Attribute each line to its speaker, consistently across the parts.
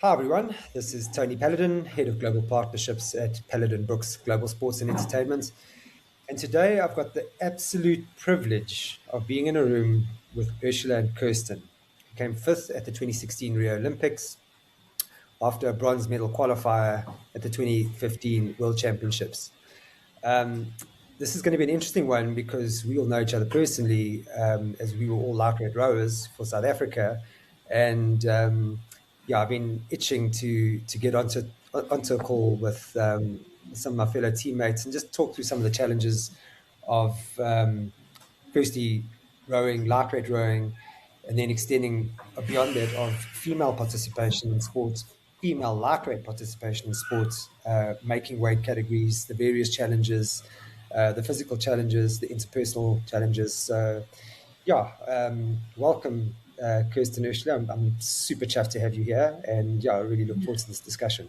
Speaker 1: Hi everyone, this is Tony Paladin, Head of Global Partnerships at Paladin Brookes Global Sports and Entertainment. And today I've got the absolute privilege of being in a room with Ursula and Kirsten, who came fifth at the 2016 Rio Olympics after a bronze medal qualifier at the 2015 World Championships. This is going to be an interesting one because we all know each other personally, as we were all lightweight rowers for South Africa. And I've been itching to get onto a call with some of my fellow teammates and just talk through some of the challenges of firstly rowing, lightweight rowing, and then extending beyond that of female participation in sports, female lightweight participation in sports, making weight categories, the various challenges, the physical challenges, the interpersonal challenges. So, welcome, Kirsten, Ursula. I'm super chuffed to have you here, and I really look forward to this discussion.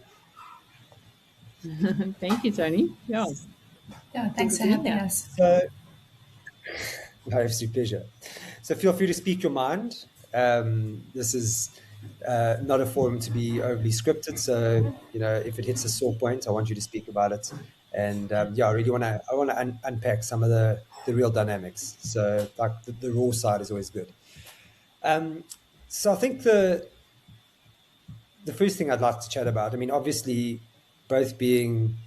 Speaker 2: Thank you, Tony.
Speaker 3: Yeah, thanks for having us.
Speaker 1: My absolute pleasure. So feel free to speak your mind. This is not a forum to be overly scripted. So, if it hits a sore point, I want you to speak about it. And I really want to unpack some of the real dynamics. So like the raw side is always good. So I think the first thing I'd like to chat about, I mean, obviously both being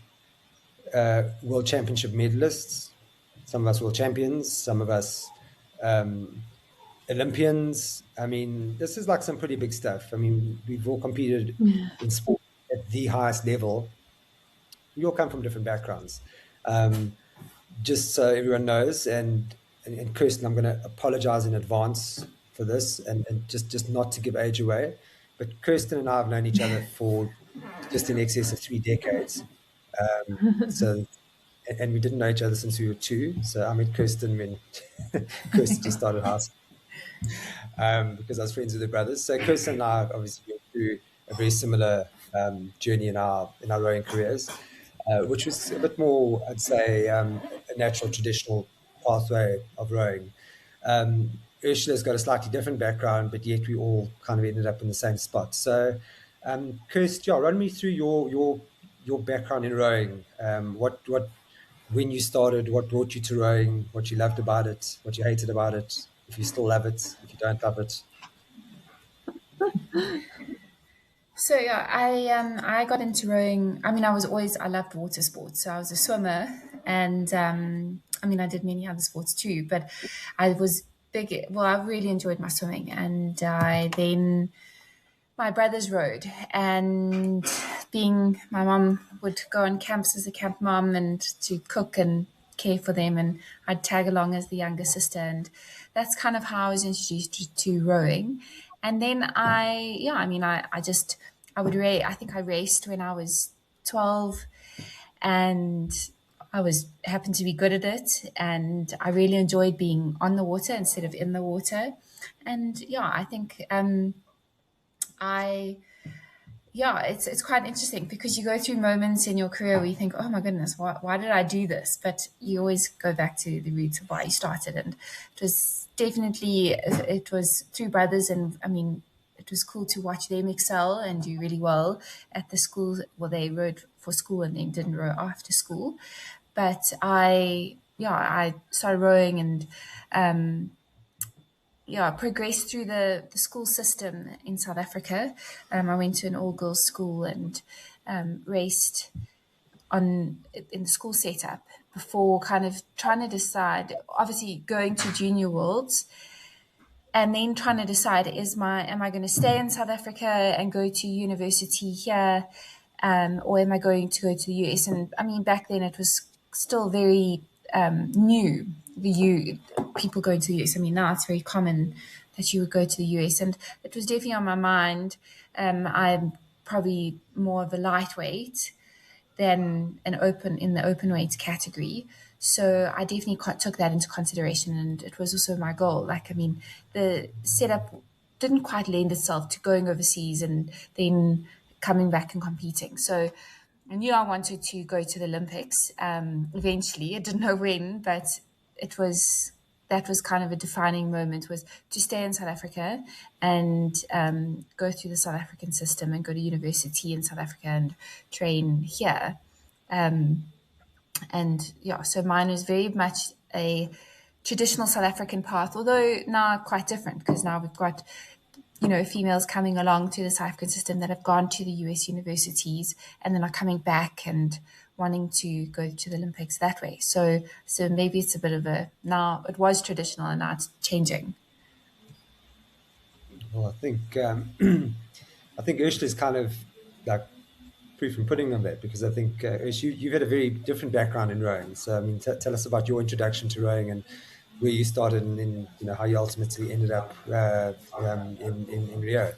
Speaker 1: world championship medalists, some of us world champions, some of us Olympians. I mean, this is like some pretty big stuff. I mean, we've all competed in sport at the highest level. We all come from different backgrounds. Just so everyone knows, and Kirsten, I'm going to apologize in advance for this and just not to give age away. But Kirsten and I have known each other for just in excess of 3 decades. And we didn't know each other since we were 2. So I met Kirsten when Kirsten just started high school. Because I was friends with her brothers. So Kirsten and I obviously went through a very similar journey in our rowing careers, which was a bit more, I'd say, a natural, traditional pathway of rowing. Ursula's got a slightly different background, but yet we all kind of ended up in the same spot. So, Kirsten, run me through your background in rowing. When you started, what brought you to rowing, what you loved about it, what you hated about it, if you still love it, if you don't love it.
Speaker 3: So I got into rowing. I mean, I loved water sports. So I was a swimmer, and I did many other sports too. But I was big. Well, I really enjoyed my swimming, and my brothers rowed, and my mom would go on camps as a camp mom and to cook and care for them, and I'd tag along as the younger sister, and that's kind of how I was introduced to rowing. And then I think I raced when I was 12, and happened to be good at it, and I really enjoyed being on the water instead of in the water. And I think it's quite interesting because you go through moments in your career where you think, oh my goodness, why did I do this? But you always go back to the roots of why you started. And it was 3 brothers. And I mean, it was cool to watch them excel and do really well at the school. Well, they rowed for school and then didn't row after school. But I started rowing and, progressed through the school system in South Africa. I went to an all-girls school and raced in the school setup before kind of trying to decide, obviously going to junior worlds, and then trying to decide, am I going to stay in South Africa and go to university here, or am I going to go to the US? And I mean, back then it was still very new, people going to the US. I mean, now it's very common that you would go to the US, and it was definitely on my mind. I'm probably more of a lightweight than in the open weight category. So I definitely took that into consideration, and it was also my goal. Like, I mean, the setup didn't quite lend itself to going overseas and then coming back and competing. So I knew I wanted to go to the Olympics eventually. I didn't know when, but it was that was kind of a defining moment, was to stay in South Africa and go through the South African system and go to university in South Africa and train here. And yeah, so mine was very much a traditional South African path, although now quite different, because now we've got, females coming along to the South African system that have gone to the US universities and then are coming back and wanting to go to the Olympics that way. So maybe it's a bit of now it was traditional and now it's changing.
Speaker 1: Well, I think I think Ursula is kind of like proof and pudding on that, because I think you've had a very different background in rowing. So I mean, tell us about your introduction to rowing and where you started, and how you ultimately ended up in Rio.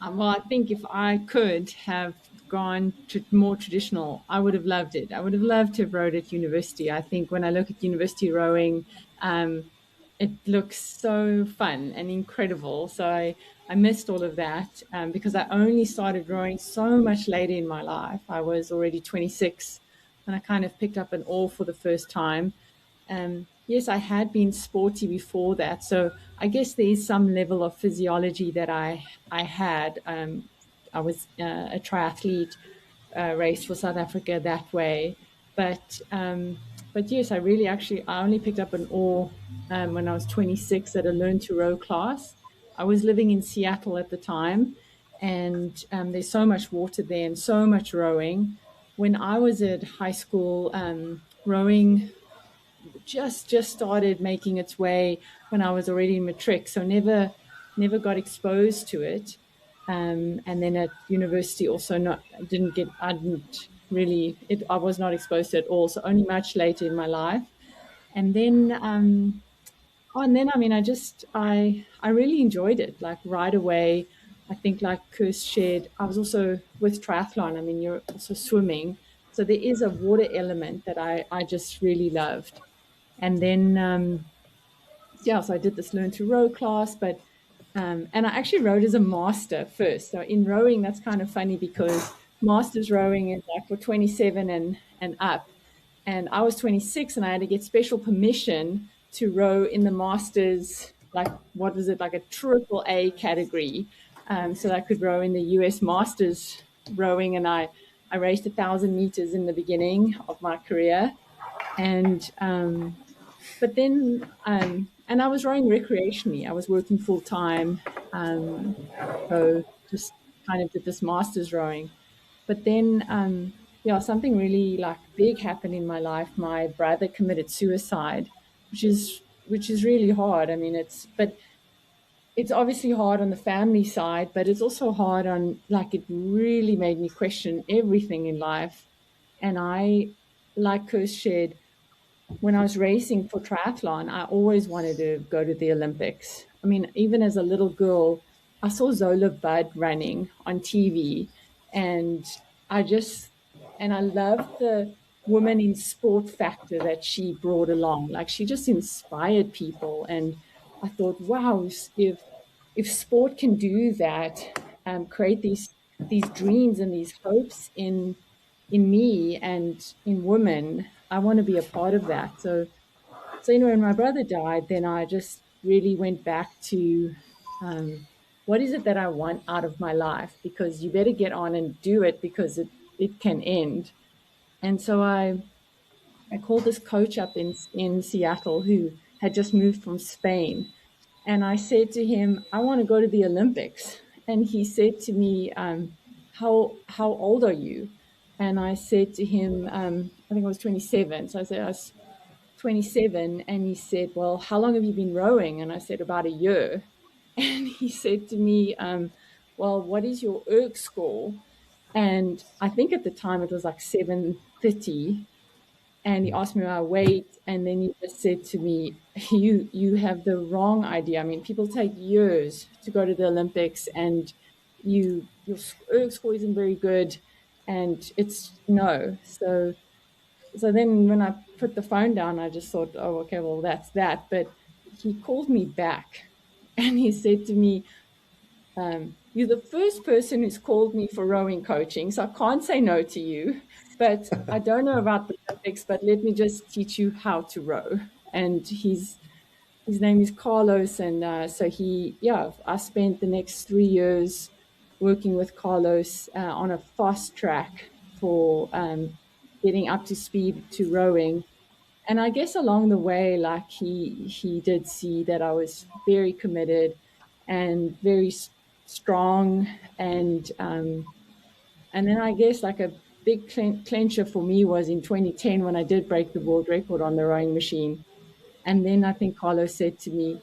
Speaker 2: Well, I think if I could have gone to more traditional, I would have loved it. I would have loved to have rowed at university. I think when I look at university rowing, it looks so fun and incredible. So I missed all of that because I only started rowing so much later in my life. I was already 26 and I kind of picked up an oar for the first time. Yes, I had been sporty before that. So I guess there is some level of physiology that I had. I was a triathlete, raced for South Africa that way. But yes, I only picked up an oar when I was 26 at a learn to row class. I was living in Seattle at the time, and there's so much water there and so much rowing. When I was at high school, rowing just started making its way when I was already in matric, so never got exposed to it. And then at university also I was not exposed to it at all, so only much later in my life. And then I mean, I really enjoyed it, like right away. I think like Kirsten shared, I was also with triathlon. I mean, you're also swimming, so there is a water element that I just really loved. And then, so I did this learn to row class, but, and I actually rowed as a master first. So in rowing, that's kind of funny because master's rowing is like for 27 and up. And I was 26 and I had to get special permission to row in the master's, like, what was it, like a AAA category. So that I could row in the US Masters rowing. And I raced 1,000 meters in the beginning of my career. And, but then, and I was rowing recreationally. I was working full time, so just kind of did this master's rowing. But then, something really like big happened in my life. My brother committed suicide, which is really hard. I mean, it's obviously hard on the family side, but it's also hard on, like, it really made me question everything in life. And I, like Kirsten shared, when I was racing for triathlon, I always wanted to go to the Olympics. I mean, even as a little girl, I saw Zola Budd running on TV, and I loved the woman in sport factor that she brought along. Like, she just inspired people. And I thought, wow, if sport can do that, create these dreams and these hopes in me and in women, I want to be a part of that. So when my brother died, then I just really went back to what is it that I want out of my life? Because you better get on and do it, because it can end. And so I called this coach up in Seattle who had just moved from Spain. And I said to him, I want to go to the Olympics. And he said to me, how old are you? And I said to him, I think I was 27. So I said, I was 27. And he said, well, how long have you been rowing? And I said, about a year. And he said to me, well, what is your ERG score? And I think at the time it was like 730. And he asked me my weight. And then he just said to me, you have the wrong idea. I mean, people take years to go to the Olympics, and your ERG score isn't very good. And it's no. So then when I put the phone down, I just thought, oh, okay, well, that's that. But he called me back and he said to me, you're the first person who's called me for rowing coaching, so I can't say no to you. But I don't know about the Olympics, but let me just teach you how to row. and his name is Carlos, and so I spent the next 3 years working with Carlos on a fast track for getting up to speed to rowing. And I guess along the way, like he did see that I was very committed and very strong, and then I guess like a big clencher for me was in 2010 when I did break the world record on the rowing machine. And then I think Carlos said to me,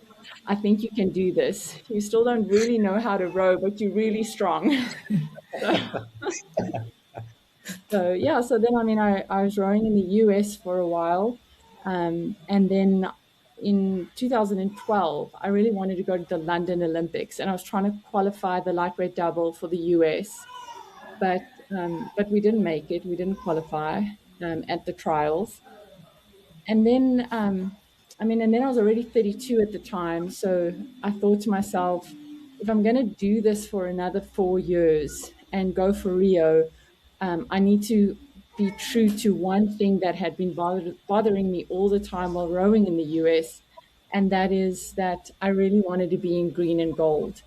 Speaker 2: I think you can do this. You still don't really know how to row, but you're really strong. So then, I mean, I was rowing in the US for a while. And then in 2012, I really wanted to go to the London Olympics, and I was trying to qualify the lightweight double for the US. But we didn't make it. We didn't qualify at the trials. And then, and then I was already 32 at the time. So I thought to myself, if I'm going to do this for another 4 years and go for Rio, I need to be true to one thing that had been bothering me all the time while rowing in the US. And that is that I really wanted to be in green and gold.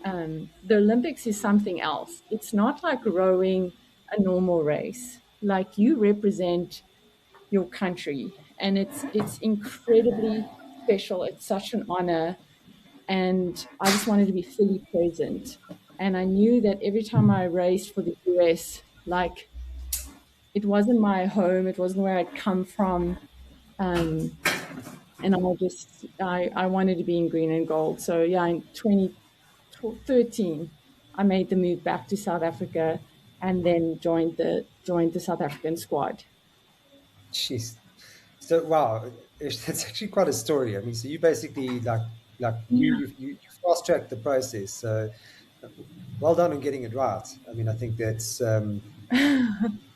Speaker 2: The Olympics is something else. It's not like rowing a normal race. Like, you represent your country, and it's incredibly special. It's such an honor, and I just wanted to be fully present. And I knew that every time I raced for the US, like, it wasn't my home, it wasn't where I'd come from, and I wanted to be in green and gold. So yeah, in 2013, I made the move back to South Africa, and then joined the South African squad.
Speaker 1: Jeez. So wow, it's actually quite a story. I mean, so you basically you fast tracked the process. So well done on getting it right. I mean, I think that's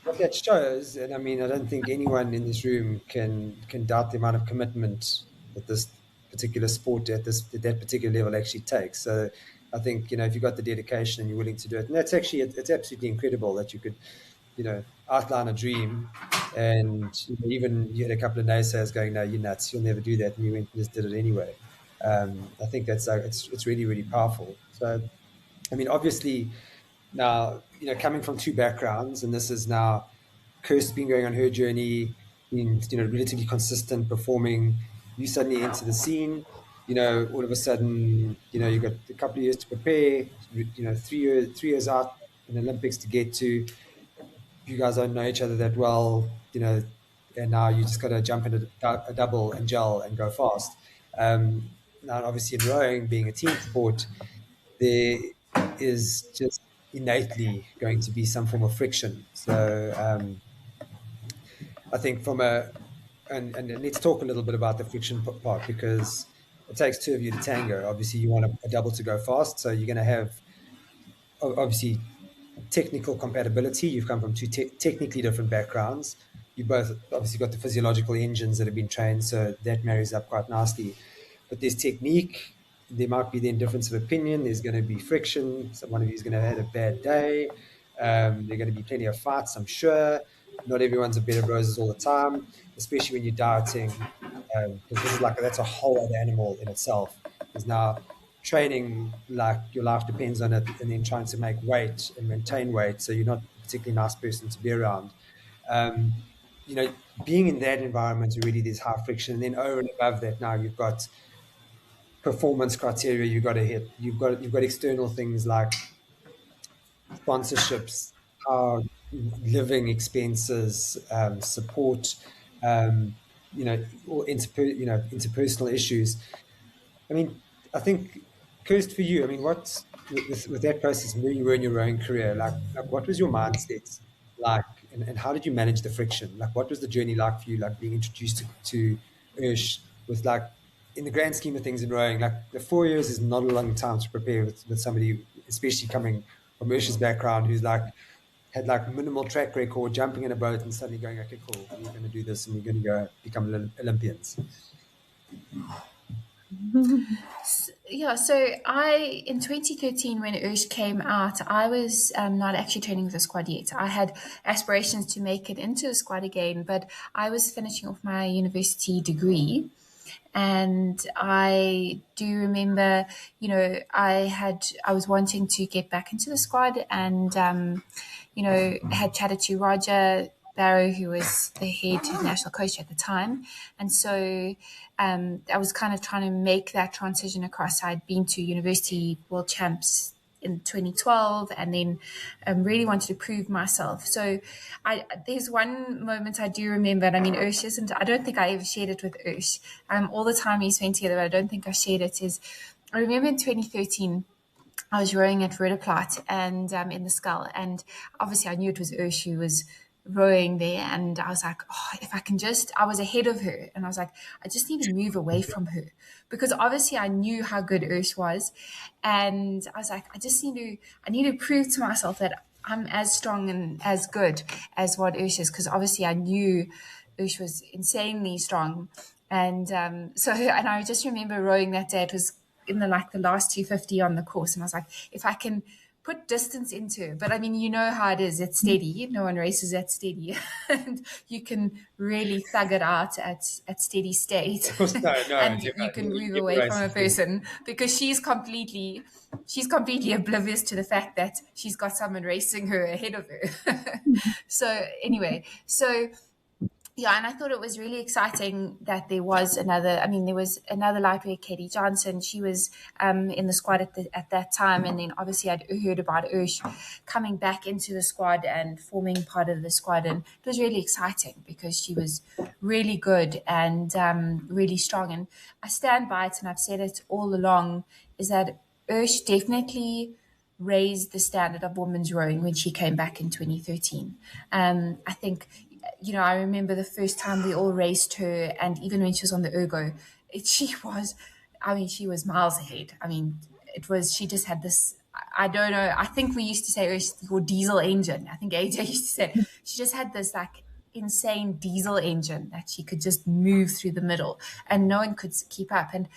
Speaker 1: what that shows. And I mean, I don't think anyone in this room can doubt the amount of commitment that this particular sport at that particular level actually takes. So I think, if you've got the dedication and you're willing to do it, and that's actually, it's absolutely incredible that you could, outline a dream, and even you had a couple of naysayers going, no, you're nuts, you'll never do that, and you went and just did it anyway. I think that's it's really, really powerful. So, I mean, obviously now, coming from two backgrounds, and this is now Kirsten been going on her journey, being, relatively consistent, performing. You suddenly enter the scene, all of a sudden, you've got a couple of years to prepare, 3 years out in the Olympics to get to. You guys don't know each other that well, and now you just got to jump into a double and gel and go fast. Now, obviously, in rowing, being a team sport, there is just innately going to be some form of friction. So I think and let's talk a little bit about the friction part, because it takes two of you to tango. Obviously, you want a double to go fast, so you're going to have obviously technical compatibility. You've come from two technically different backgrounds. You both obviously got the physiological engines that have been trained, so that marries up quite nicely. But there's technique. There might be then difference of opinion. There's going to be friction. So one of you is going to have had a bad day. There are going to be plenty of fights, I'm sure. Not everyone's a bed of roses all the time, especially when you're dieting. Because that's a whole other animal in itself. Because now training, like, your life depends on it, and then trying to make weight and maintain weight, so you're not a particularly nice person to be around. Being in that environment, really, there's high friction. And then over and above that, now you've got performance criteria you've got to hit. You've got external things like sponsorships, living expenses, support, or interpersonal issues. I mean, I think, Kirst, for you, I mean, what's with that process, where you were in your own career, like what was your mindset like, and how did you manage the friction? Like, what was the journey like for you, like being introduced to Ursh, with, like, in the grand scheme of things in rowing, like, the 4 years is not a long time to prepare with somebody, especially coming from Ursh's background, who's had minimal track record, jumping in a boat and suddenly going, okay, cool, we're going to do this and we're going to go become Olympians.
Speaker 3: Yeah, so in 2013, when Ursh came out, I was not actually training with the squad yet. I had aspirations to make it into the squad again, but I was finishing off my university degree. And I do remember, I was wanting to get back into the squad, and had chatted to Roger Barrow, who was the head national coach at the time. And so I was kind of trying to make that transition across. I'd been to University World Champs in 2012, and then really wanted to prove myself. So there's one moment I do remember, and I mean, Urs isn't, I don't think I ever shared it with Urs. All the time we spent together, but I don't think I shared it, is I remember in 2013, I was rowing at Rudderplaat and in the Skull, and obviously I knew it was Urs who was rowing there, and I was like, if I can I was ahead of her, and I was like, I just need to move away from her, because obviously I knew how good Urs was, and I was like, I need to prove to myself that I'm as strong and as good as what Urs is, because obviously I knew Urs was insanely strong. And and I just remember rowing that day. It was in the last 250 on the course, and I was like, if I can put distance into it. But I mean, you know how it is, it's steady, no one races at steady, and you can really thug it out at steady state.
Speaker 1: Of course, no,
Speaker 3: and you can move away from a person, because she's completely oblivious to the fact that she's got someone racing her ahead of her. So anyway, yeah, and I thought it was really exciting that there was another lightweight, Katie Johnson. She was in the squad at that time. And then obviously I'd heard about Urs coming back into the squad and forming part of the squad. And it was really exciting because she was really good and really strong. And I stand by it, and I've said it all along, is that Urs definitely raised the standard of women's rowing when she came back in 2013. I think, I remember the first time we all raced her, and even when she was on the ergo, she was miles ahead. I mean, she just had this, I don't know, I think we used to say your diesel engine. I think AJ used to say, she just had this insane diesel engine that she could just move through the middle, and no one could keep up. And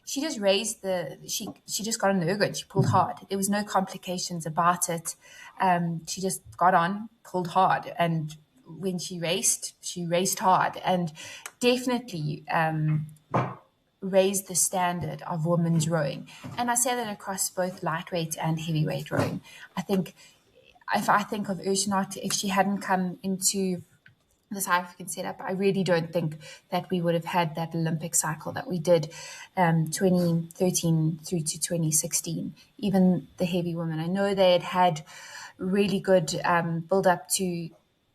Speaker 3: she just she just got on the ergo and she pulled hard. There was no complications about it. She just got on, pulled hard, and when she raced hard, and definitely raised the standard of women's rowing. And I say that across both lightweight and heavyweight rowing. I think if I think of Ursula, if she hadn't come into the South African setup, I really don't think that we would have had that Olympic cycle that we did 2013 through to 2016. Even the heavy women, I know they had really good build up to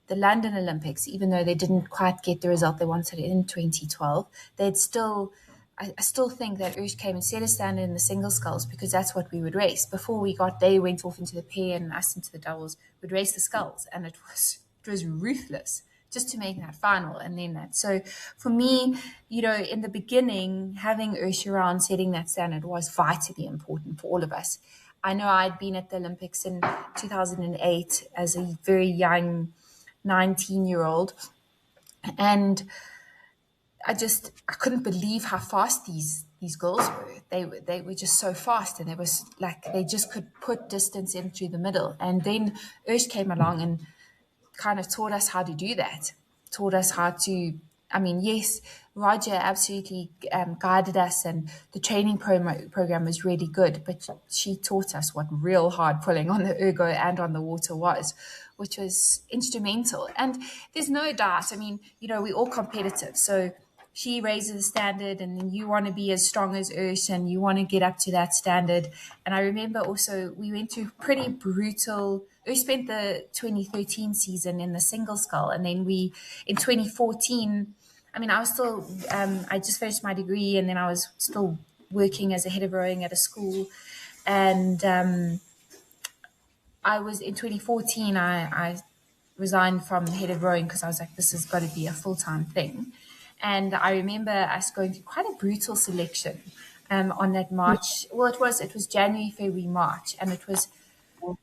Speaker 3: the London Olympics, even though they didn't quite get the result they wanted in 2012. I still think that Urs came and set a standard in the single sculls, because that's what we would race. Before they went off into the pair and us into the doubles, we'd race the sculls, and it was ruthless just to make that final, and then that. So for me, in the beginning, having Urs around setting that standard was vitally important for all of us. I know I'd been at the Olympics in 2008 as a very young 19-year-old, and I couldn't believe how fast these girls were. They were just so fast, and they just could put distance in through the middle. And then Urs came along and kind of taught us how to do that, taught us how to, yes, Roger absolutely guided us, and the training program was really good, but she taught us what real hard pulling on the ergo and on the water was, which was instrumental. And there's no doubt, we're all competitive, so she raises the standard, and then you want to be as strong as Urs, and you want to get up to that standard. And I remember also we went through pretty brutal. Urs spent the 2013 season in the single scull, and then in 2014. I was still. I just finished my degree, and then I was still working as a head of rowing at a school, and I was in 2014. I resigned from the head of rowing because I was like, this has got to be a full-time thing. And I remember us going through quite a brutal selection on that March. Well, it was January, February, March. And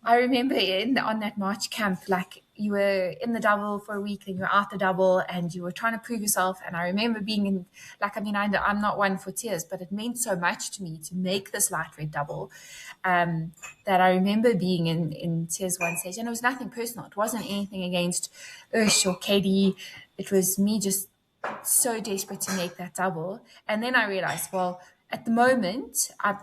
Speaker 3: I remember on that March camp, you were in the double for a week, then you were out the double, and you were trying to prove yourself. And I remember being in, I'm not one for tears, but it meant so much to me to make this lightweight double that I remember being in tears one stage. And it was nothing personal. It wasn't anything against Urs or Katie. It was me just so desperate to make that double. And then I realized, well, at the moment, I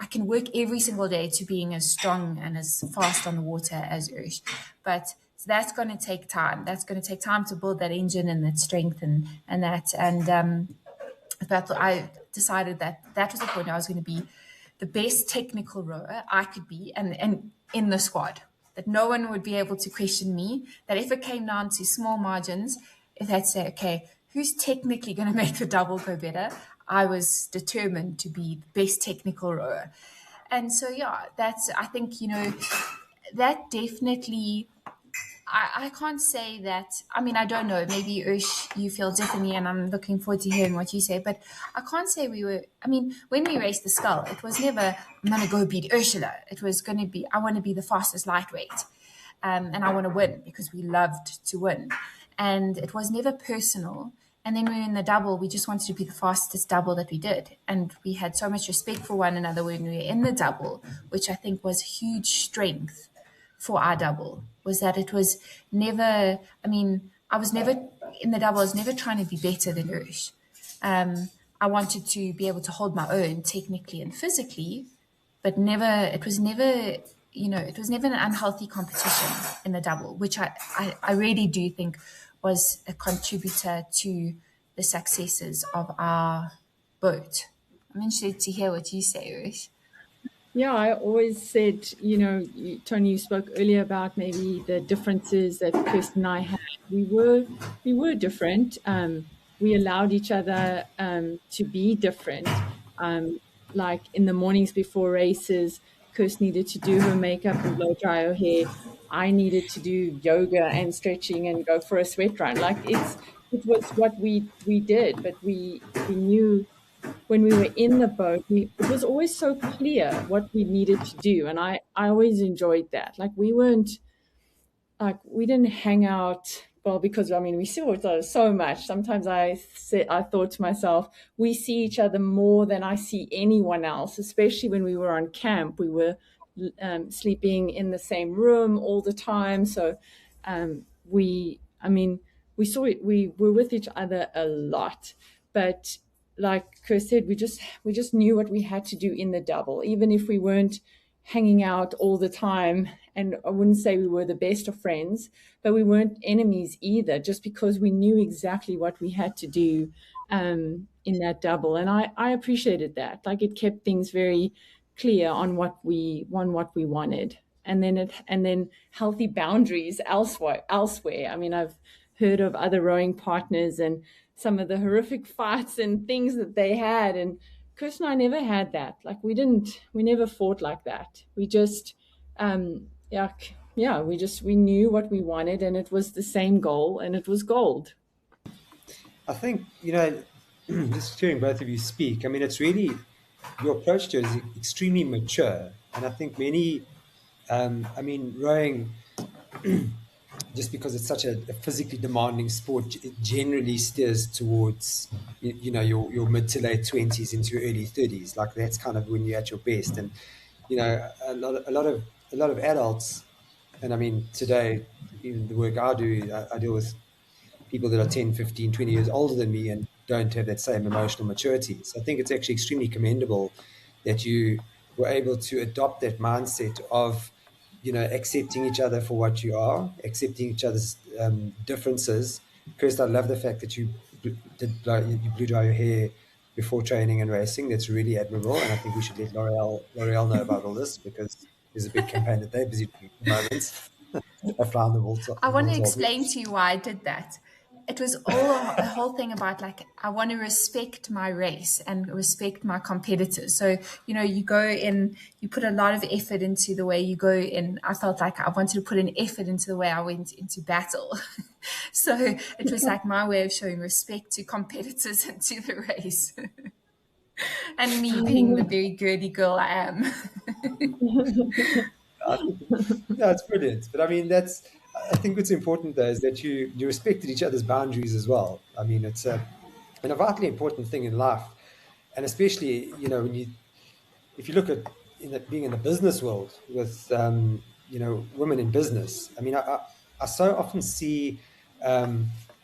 Speaker 3: can work every single day to being as strong and as fast on the water as Ursh. But so that's going to take time. That's going to take time to build that engine and that strength and that. And but I decided that was the point. I was going to be the best technical rower I could be, and in the squad. That no one would be able to question me. That if it came down to small margins, if they'd say, okay, who's technically going to make the double go better? I was determined to be the best technical rower. And so, yeah, I think, that definitely, I can't say that. I mean, I don't know. Maybe Ush, you feel differently, and I'm looking forward to hearing what you say. But I can't say we were. I mean, when we raced the skull, it was never, I'm going to go beat Ursula. It was going to be, I want to be the fastest lightweight. And I want to win because we loved to win. And it was never personal. And then when we were in the double, we just wanted to be the fastest double that we did. And we had so much respect for one another when we were in the double, which I think was huge strength for our double, was that it was never, I mean, I was never, in the double, I was never trying to be better than Ursh. I wanted to be able to hold my own technically and physically, but it was never an unhealthy competition in the double, which I really do think was a contributor to the successes of our boat. I'm interested to hear what you say, Ursh.
Speaker 2: Yeah, I always said, Tony, you spoke earlier about maybe the differences that Kirsten and I had. We were different. We allowed each other to be different. Like in the mornings before races, Kirsten needed to do her makeup and blow dry her hair. I needed to do yoga and stretching and go for a sweat run. Like it was what we did, but we knew when we were in the boat, it was always so clear what we needed to do. And I always enjoyed that. Like we didn't hang out, well, because we saw each other so much. Sometimes I thought to myself, we see each other more than I see anyone else, especially when we were on camp. We were sleeping in the same room all the time. So we saw it, we were with each other a lot. But like Chris said, we just knew what we had to do in the double, even if we weren't hanging out all the time. And I wouldn't say we were the best of friends, but we weren't enemies either, just because we knew exactly what we had to do in that double. And I appreciated that. Like it kept things very clear on what we wanted. And then healthy boundaries elsewhere. I mean, I've heard of other rowing partners and some of the horrific fights and things that they had. And Chris and I never had that. Like we never fought like that. We just, we knew what we wanted, and it was the same goal, and it was gold.
Speaker 1: I think, just hearing both of you speak, I mean, it's really, your approach to it is extremely mature. And I think many, rowing, just because it's such a physically demanding sport, it generally steers towards, your mid to late 20s into your early 30s. Like that's kind of when you're at your best. And, a lot of adults, and I mean, today, in the work I do, I deal with people that are 10, 15, 20 years older than me and don't have that same emotional maturity. So I think it's actually extremely commendable that you were able to adopt that mindset of, accepting each other for what you are, accepting each other's differences. First, I love the fact that you blew dry your hair before training and racing. That's really admirable, and I think we should let L'Oreal know about all this, because there's a big campaign that they're busy doing at the moment.
Speaker 3: I want to explain to you why I did that. It was all a whole thing about like, I want to respect my race and respect my competitors. So, you go in, you put a lot of effort into the way you go in. I felt like I wanted to put an effort into the way I went into battle. So it was like my way of showing respect to competitors and to the race. And me being the very girly girl I am.
Speaker 1: Yeah, it's brilliant. But I mean, I think what's important though is that you respected each other's boundaries as well. I mean, it's a vitally important thing in life, and especially if you look at being in the business world with women in business. I mean, I so often see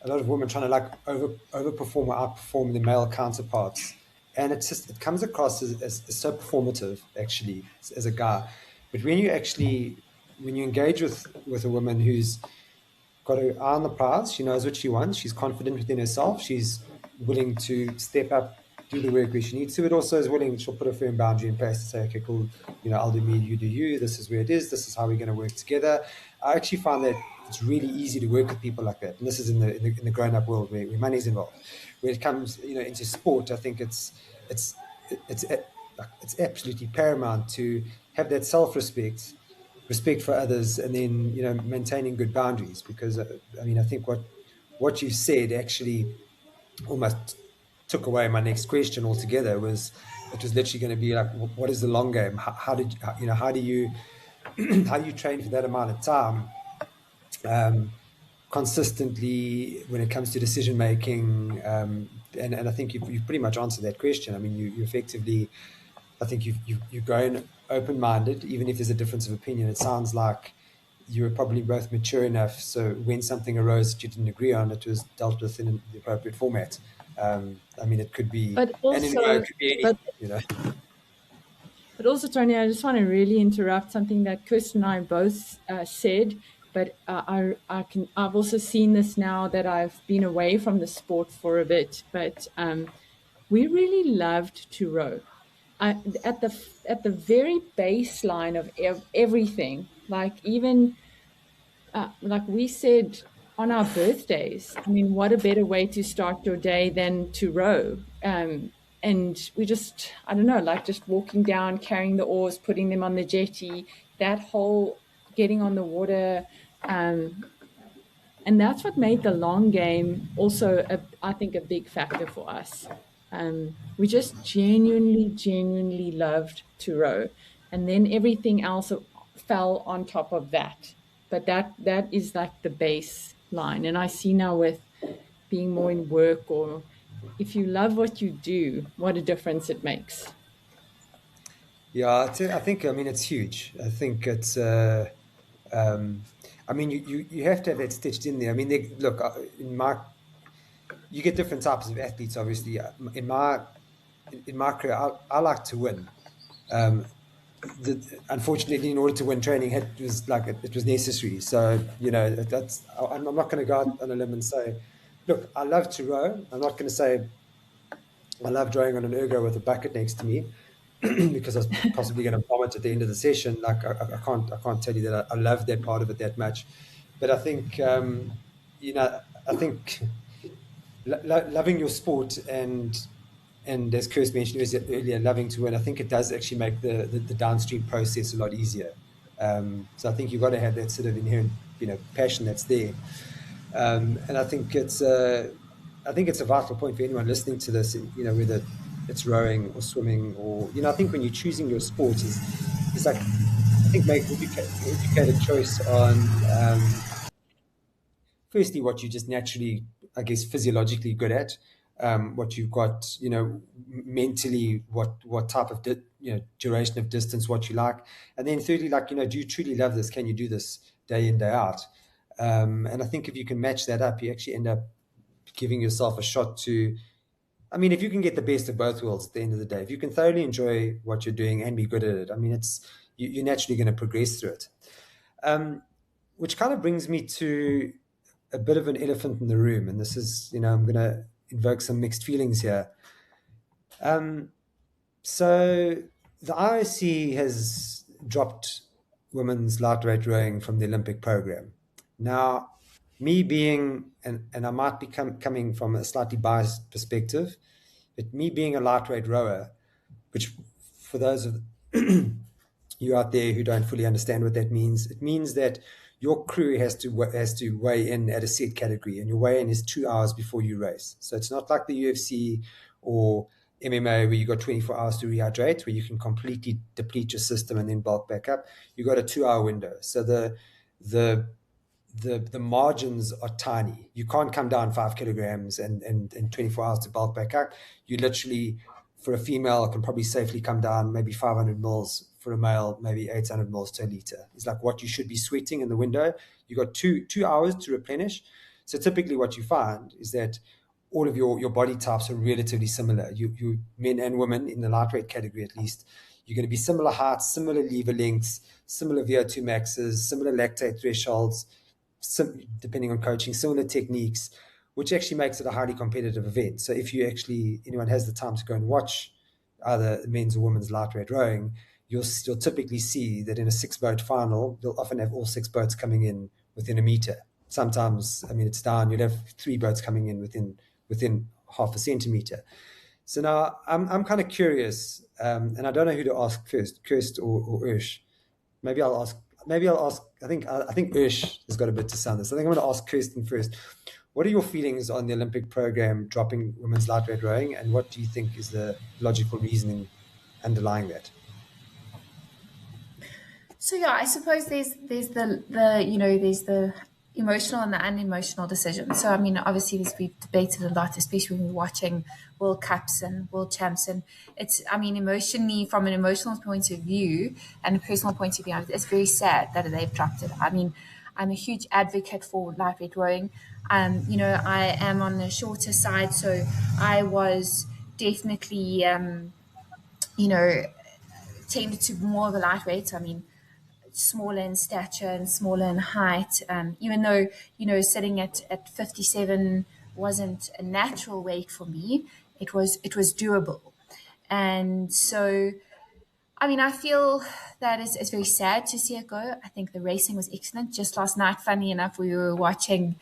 Speaker 1: a lot of women trying to like overperform or outperform the male counterparts. And it's just, it comes across as so performative, actually, as a guy. But when you engage with a woman who's got her eye on the prize, she knows what she wants, she's confident within herself, she's willing to step up, do the work where she needs to, but also is willing, she'll put a firm boundary in place to say, okay, cool, I'll do me, you do you, this is where it is, this is how we're going to work together. I actually find that it's really easy to work with people like that. And this is in the grown-up world where money's involved. When it comes, into sport, I think it's absolutely paramount to have that self-respect, respect for others, and then maintaining good boundaries. Because I think what you said actually almost took away my next question altogether. It was literally going to be like, what is the long game? How do you train for that amount of time consistently when it comes to decision making? And I think you've pretty much answered that question. I mean, you effectively, I think you've grown open-minded, even if there's a difference of opinion. It sounds like you were probably both mature enough, so when something arose that you didn't agree on, it was dealt with in the appropriate format. It could be,
Speaker 2: but also,
Speaker 1: it could be anything,
Speaker 2: But also, Tony, I just want to really interrupt something that Kirsten and I both said. But I've also seen this now that I've been away from the sport for a bit. But we really loved to row. At the very baseline of everything, like even like we said on our birthdays. I mean, what a better way to start your day than to row? And we just, I don't know, like just walking down, carrying the oars, putting them on the jetty, that whole getting on the water. And that's what made the long game also, I think, a big factor for us. We just genuinely loved to row. And then everything else fell on top of that. But that is like the baseline. And I see now with being more in work, or if you love what you do, what a difference it makes.
Speaker 1: Yeah, I think, it's huge. I think it's, you have to have that stitched in there. I mean, look, you get different types of athletes, obviously. In my career, I like to win. Unfortunately, in order to win, training it was necessary. So, I'm not going to go out on a limb and say, look, I love to row. I'm not going to say I love rowing on an ergo with a bucket next to me because I was possibly going to vomit at the end of the session. Like I can't tell you that I love that part of it that much. But I think, loving your sport and as Kirsten mentioned earlier, loving to win, I think it does actually make the downstream process a lot easier. So I think you've got to have that sort of inherent, passion that's there. And I think it's a vital point for anyone listening to this, whether it's rowing or swimming or, I think when you're choosing your sport is like, I think make educated choice on, firstly, what you're just naturally, I guess, physiologically good at, what you've got, mentally, what type of, duration of distance, what you like. And then thirdly, do you truly love this? Can you do this day in, day out? And I think if you can match that up, you actually end up giving yourself a shot to, if you can get the best of both worlds at the end of the day, if you can thoroughly enjoy what you're doing and be good at it, you're naturally going to progress through it. Which kind of brings me to a bit of an elephant in the room. And this is, I'm going to invoke some mixed feelings here. So the IOC has dropped women's lightweight rowing from the Olympic program. Now, me being, and I might be coming from a slightly biased perspective, but me being a lightweight rower, which for those of you out there who don't fully understand what that means, it means that your crew has to weigh in at a set category, and your weigh-in is 2 hours before you race. So it's not like the UFC or MMA where you got 24 hours to rehydrate, where you can completely deplete your system and then bulk back up. You got a 2-hour window. So the margins are tiny. You can't come down 5 kilograms and 24 hours to bulk back up. You literally, for a female, can probably safely come down maybe 500 mils. For a male, maybe 800 mils to a liter. It's like what you should be sweating in the window. You got two hours to replenish. So typically what you find is that all of your body types are relatively similar. You men and women in the lightweight category at least, you're going to be similar heights, similar lever lengths, similar VO2 maxes, similar lactate thresholds, depending on coaching, similar techniques, which actually makes it a highly competitive event. So if anyone has the time to go and watch either men's or women's lightweight rowing, you'll typically see that in a 6-boat final, you'll often have all 6 boats coming in within a meter. Sometimes, it's down, you'll have 3 boats coming in within half a centimeter. So now I'm kind of curious, and I don't know who to ask first, Kirsten or Ursh. Maybe I'll ask. I think Ursh has got a bit to say on this. I think I'm going to ask Kirsten first. What are your feelings on the Olympic program dropping women's lightweight rowing, and what do you think is the logical reasoning underlying that?
Speaker 3: So yeah, I suppose there's the emotional and the unemotional decision. So obviously we've debated a lot, especially when we're watching World Cups and World Champs, and it's emotionally, from an emotional point of view and a personal point of view, it's very sad that they've dropped it. I'm a huge advocate for lightweight rowing. I am on the shorter side, so I was definitely tended to more of a lightweight. Smaller in stature and smaller in height, even though sitting at 57 wasn't a natural weight for me, it was doable. And so I feel that it's very sad to see it go. I think the racing was excellent. Just last night, funny enough, we were watching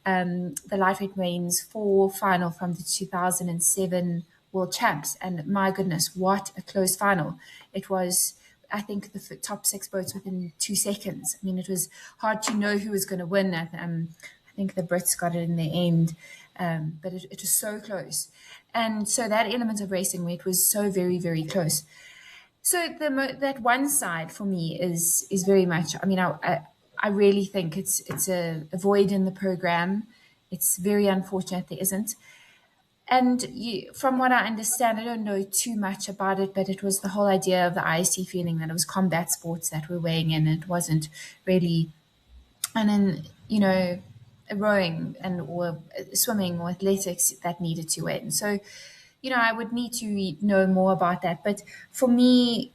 Speaker 3: the lightweight men's 4 final from the 2007 World Champs, and my goodness, what a close final. It was, I think, the top 6 boats within 2 seconds. It was hard to know who was going to win. I think the Brits got it in the end, but it was so close. And so that element of racing where it was so very, very close. So that one side for me is very much, I really think it's a void in the program. It's very unfortunate there isn't. And from what I understand, I don't know too much about it, but it was the whole idea of the IC feeling that it was combat sports that were weighing in. It wasn't really, and then, rowing or swimming or athletics that needed to weigh in. So, I would need to know more about that. But for me,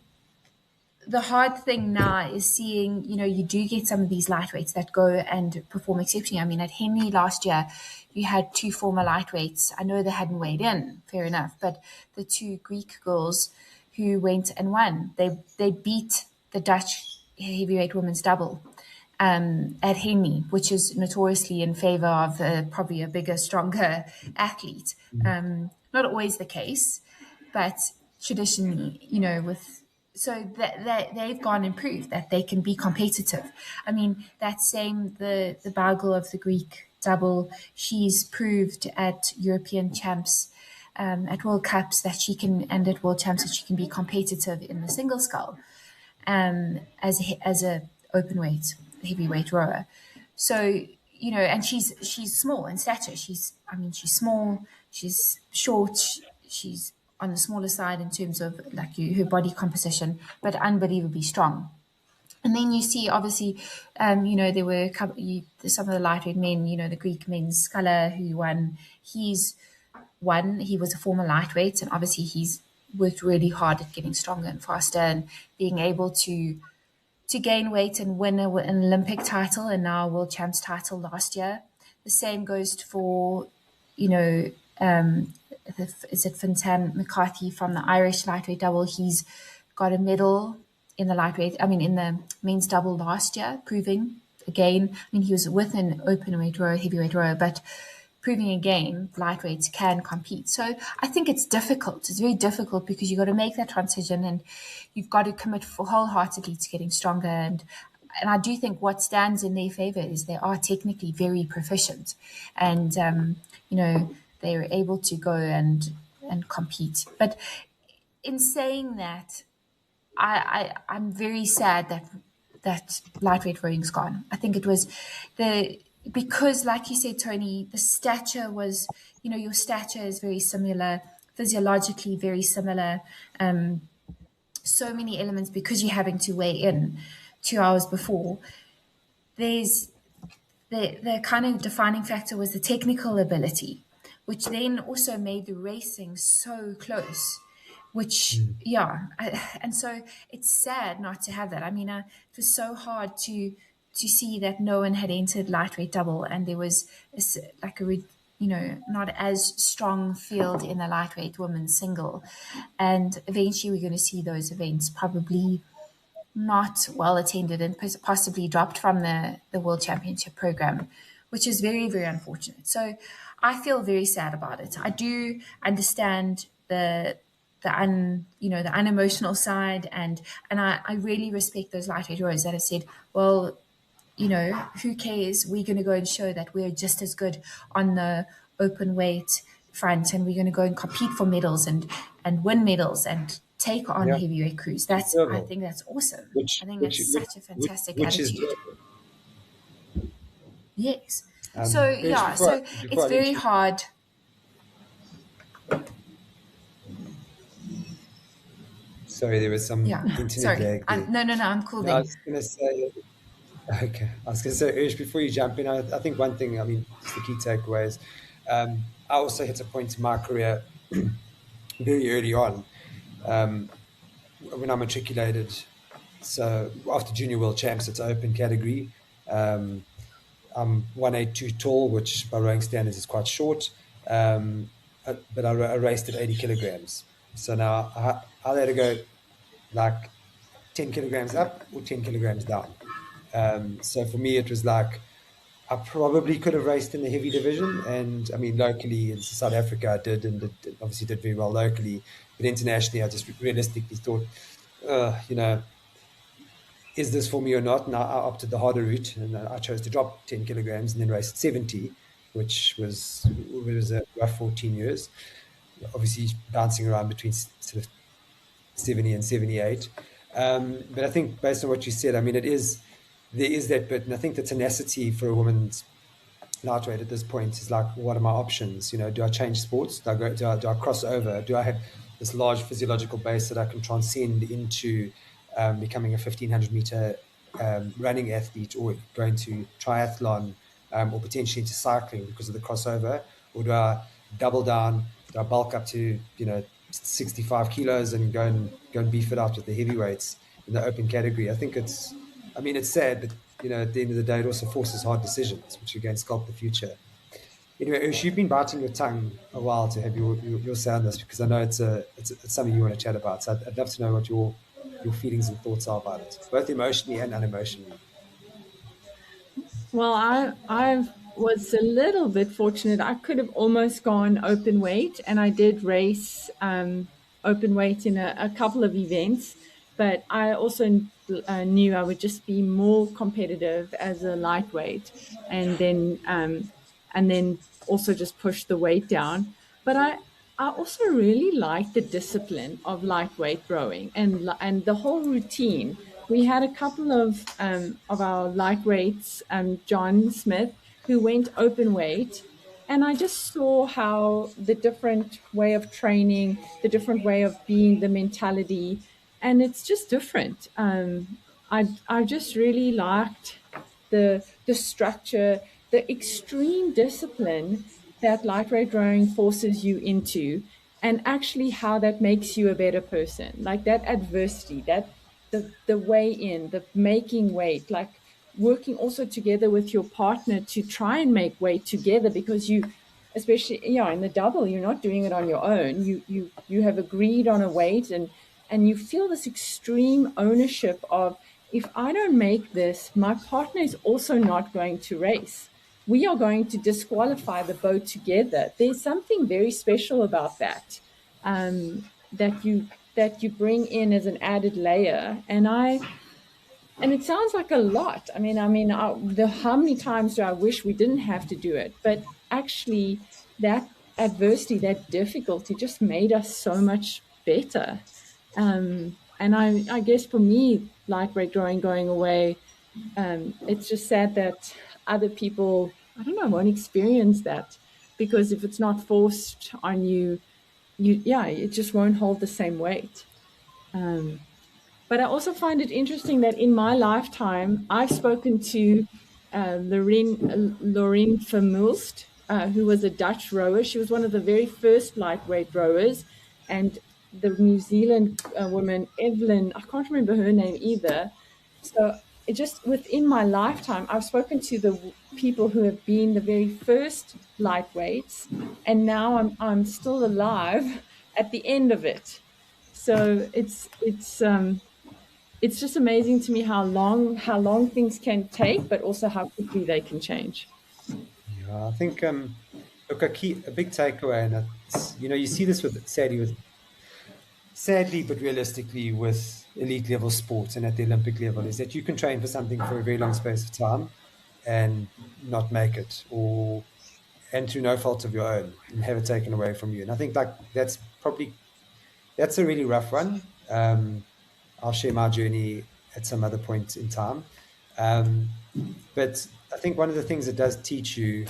Speaker 3: the hard thing now is seeing, you do get some of these lightweights that go and perform exceptionally. At Henley last year, you had 2 former lightweights. I know they hadn't weighed in, fair enough, but the 2 Greek girls who went and won, they beat the Dutch heavyweight women's double at Henley, which is notoriously in favor of probably a bigger, stronger athlete. Not always the case, but traditionally, so that they've gone and proved that they can be competitive. That same, the Bagel of the Greek double, she's proved at European champs, at World Cups that she can, and at World Champs that she can be competitive in the single scull, as a open weight, heavyweight rower. So, and she's small in stature. She's small, she's short, she's on the smaller side in terms of her body composition, but unbelievably strong. And then you see, obviously, there were some of the lightweight men, the Greek men's Scala who won. He was a former lightweight, and obviously he's worked really hard at getting stronger and faster and being able to gain weight and win an Olympic title and now a World Champs title last year. The same goes for, is it Fintan McCarthy from the Irish lightweight double? He's got a medal in the lightweight, in the men's double last year, proving again, he was with an open weight rower, heavyweight rower, but proving again, lightweights can compete. So I think it's difficult. It's very difficult because you've got to make that transition and you've got to commit wholeheartedly to getting stronger. And I do think what stands in their favor is they are technically very proficient, and they're able to go and compete. But in saying that, I'm very sad that lightweight rowing's gone. I think it was because, like you said, Tony, the stature was, your stature is very similar, physiologically very similar. So many elements, because you're having to weigh in 2 hours before. There's the kind of defining factor was the technical ability, which then also made the racing so close. Which, and so it's sad not to have that. I mean, it was so hard to see that no one had entered lightweight double, and there was not as strong field in the lightweight women's single, and eventually we're going to see those events probably not well attended and possibly dropped from the World Championship program, which is very, very unfortunate. So I feel very sad about it. I do understand the unemotional side, and I really respect those lightweight rowers that have said, well, who cares? We're going to go and show that we're just as good on the open weight front, and we're going to go and compete for medals and win medals and take on heavyweight crews. I think that's awesome. I think that's such a fantastic attitude. Yes. So it's very hard.
Speaker 1: Sorry, there was some internet lag.
Speaker 3: No, I'm cool then.
Speaker 1: I was going to say, Ursh, before you jump in, I think one thing, just the key takeaways, I also hit a point in my career very early on when I matriculated. So after Junior World Champs, it's open category. I'm 182 tall, which by rowing standards is quite short, but I raced at 80 kilograms. So now I had to go like 10 kilograms up or 10 kilograms down. So for me, it was like I probably could have raced in the heavy division. And locally in South Africa, I did, and obviously did very well locally. But internationally, I just realistically thought, is this for me or not? And I opted the harder route, and I chose to drop 10 kilograms and then race at 70, which was a rough 14 years. Obviously bouncing around between sort of 70 and 78. But I think based on what you said, there is that bit, and I think the tenacity for a woman's lightweight at this point is like, what are my options? Do I change sports? Do I cross over? Do I have this large physiological base that I can transcend into becoming a 1500 meter running athlete, or going to triathlon, or potentially into cycling because of the crossover? Or do I double down? Do I bulk up to 65 kilos and go and beef it out with the heavyweights in the open category? I think it's sad, but at the end of the day, it also forces hard decisions, which again sculpt the future. Anyway, Ush, you've been biting your tongue a while to have your say on this, because I know it's something you want to chat about. So I'd love to know what your feelings and thoughts are about it, both emotionally and unemotionally.
Speaker 2: Well, I was a little bit fortunate. I could have almost gone open weight, and I did race open weight in a couple of events, but I also knew I would just be more competitive as a lightweight, and then also just push the weight down. But I also really like the discipline of lightweight rowing and the whole routine. We had a couple of our lightweights, John Smith, who went open weight, and I just saw how the different way of training, the different way of being, the mentality, and it's just different. I just really liked the structure, the extreme discipline that lightweight rowing forces you into, and actually how that makes you a better person. Like that adversity, that the weigh in, the making weight, like working also together with your partner to try and make weight together, because you, especially in the double, you're not doing it on your own. You have agreed on a weight, and you feel this extreme ownership of, if I don't make this, my partner is also not going to race. We are going to disqualify the boat together. There's something very special about that, that you bring in as an added layer. And it sounds like a lot. How many times do I wish we didn't have to do it? But actually, that adversity, that difficulty, just made us so much better. And I guess for me, lightweight rowing going away, it's just sad that other people, won't experience that, because if it's not forced on you, it just won't hold the same weight. But I also find it interesting that in my lifetime, I've spoken to Lorien Vermulst, who was a Dutch rower. She was one of the very first lightweight rowers, and the New Zealand woman, Evelyn, I can't remember her name either. So it just within my lifetime, I've spoken to the people who have been the very first lightweights, and now I'm still alive at the end of it. So it's just amazing to me how long things can take, but also how quickly they can change.
Speaker 1: Yeah, I think look, a big takeaway, and it's, you see this sadly but realistically with elite level sports and at the Olympic level, is that you can train for something for a very long space of time and not make it, and through no fault of your own, and have it taken away from you. And I think like that's a really rough one. I'll share my journey at some other point in time. But I think one of the things it does teach you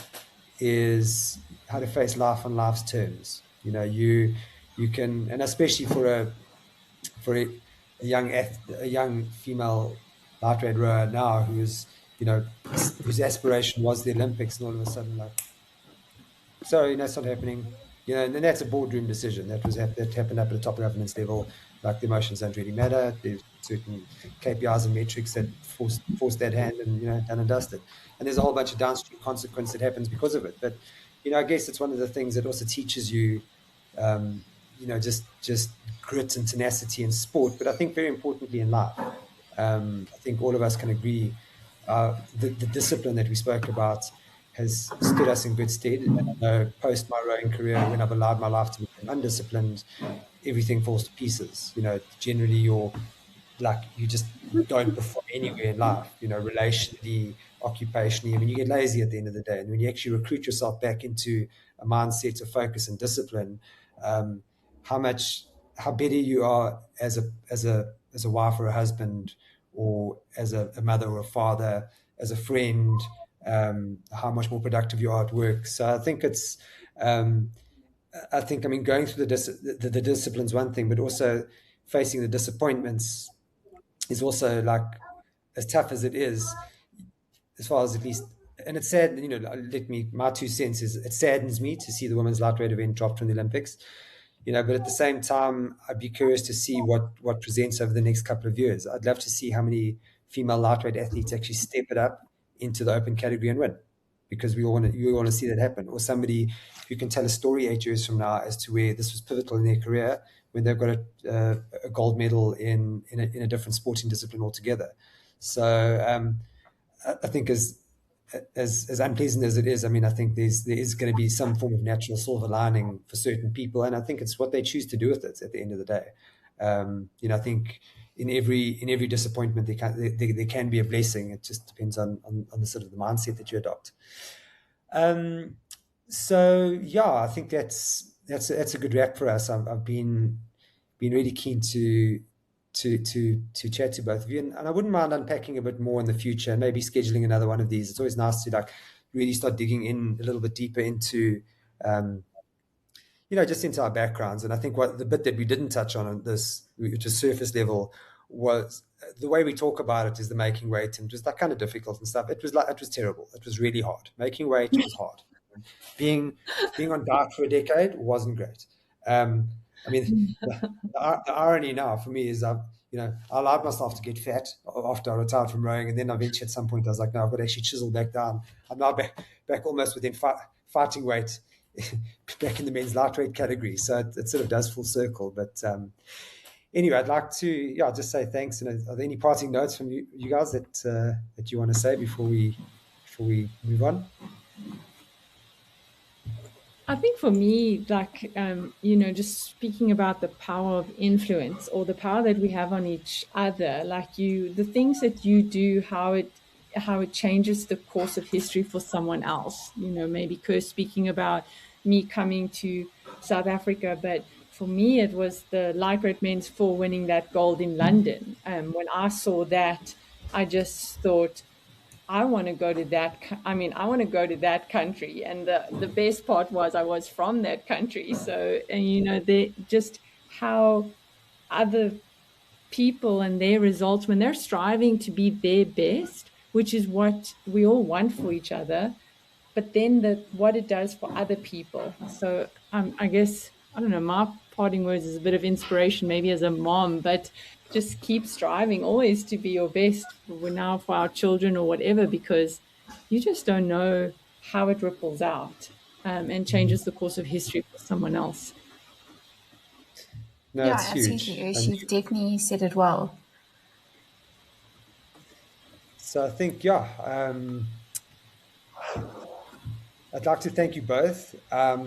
Speaker 1: is how to face life on life's terms. You can, and especially for a young female lightweight rower now whose aspiration was the Olympics, and all of a sudden like, sorry, it's not happening. And then that's a boardroom decision that happened up at the top governance level. Like the emotions don't really matter. There's certain KPIs and metrics that force that hand, and done and dusted. And there's a whole bunch of downstream consequence that happens because of it. But I guess it's one of the things that also teaches you, just grit and tenacity in sport. But I think very importantly in life, I think all of us can agree, the discipline that we spoke about has stood us in good stead. And post my rowing career, when I've allowed my life to become undisciplined, everything falls to pieces. Generally you just don't perform anywhere in life, relationally, occupationally. I mean, you get lazy at the end of the day. And when you actually recruit yourself back into a mindset of focus and discipline, how better you are as a wife or a husband, or as a mother or a father, as a friend, how much more productive you are at work. So I think it's, going through the discipline's one thing, but also facing the disappointments is also, like, as tough as it is, as far as, at least, and it's sad, my 2 cents is, it saddens me to see the women's lightweight event dropped from the Olympics, but at the same time, I'd be curious to see what presents over the next couple of years. I'd love to see how many female lightweight athletes actually step it up into the open category and win, because we all want to see that happen. Or somebody who can tell a story 8 years from now as to where this was pivotal in their career, when they've got a gold medal in a different sporting discipline altogether. So I think as unpleasant as it is, I think there is going to be some form of natural silver lining for certain people, and I think it's what they choose to do with it at the end of the day. I think in every disappointment there can be a blessing. It just depends on the sort of the mindset that you adopt. So yeah, I think that's a good wrap for us. I've been really keen to chat to both of you, and I wouldn't mind unpacking a bit more in the future, maybe scheduling another one of these. It's always nice to really start digging in a little bit deeper into just into our backgrounds. And I think the bit that we didn't touch on this, which is surface level, was the way we talk about it is the making weight, and just that kind of difficult and stuff. It was terrible. It was really hard. Making weight was hard. Being on diet for a decade wasn't great. The irony now for me is I allowed myself to get fat after I retired from rowing, and then eventually at some point I was like, no, I've got to actually chisel back down. I'm now back almost within fighting weight, back in the men's lightweight category. So it sort of does full circle. But anyway, I'd like to just say thanks. And are there any parting notes from you guys that you want to say before we move on?
Speaker 2: I think for me, just speaking about the power of influence, or the power that we have on each other, the things that you do, how it changes the course of history for someone else. Maybe Kirsten speaking about me coming to South Africa, but for me, it was the lightweight men's 4 winning that gold in London. When I saw that, I just thought, I want to go to that. I want to go to that country. And the best part was I was from that country. So, they just how other people and their results, when they're striving to be their best, which is what we all want for each other, but then what it does for other people. So I guess, I don't know, my parting words is a bit of inspiration, maybe as a mom, but just keep striving always to be your best for our children or whatever, because you just don't know how it ripples out and changes the course of history for someone else.
Speaker 1: No,
Speaker 3: Yeah,
Speaker 1: it's huge.
Speaker 3: absolutely, Ursula. You've definitely said it well.
Speaker 1: So I think, yeah, I'd like to thank you both. I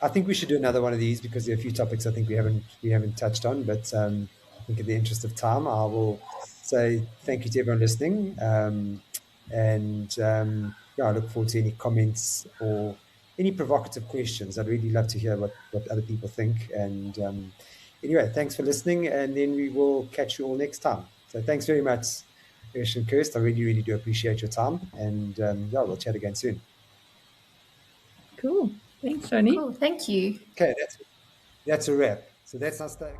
Speaker 1: think we should do another one of these because there are a few topics I think we haven't touched on. But I think in the interest of time, I will say thank you to everyone listening, and yeah, I look forward to any comments or any provocative questions. I'd really love to hear what other people think. And anyway, thanks for listening, and then we will catch you all next time. So thanks very much, Kirsten and Kirst. I really, really do appreciate your time, and yeah, we'll chat again soon.
Speaker 2: Cool. Thanks, Tony.
Speaker 3: Cool. Thank you.
Speaker 1: Okay, that's a wrap. So that's our stay.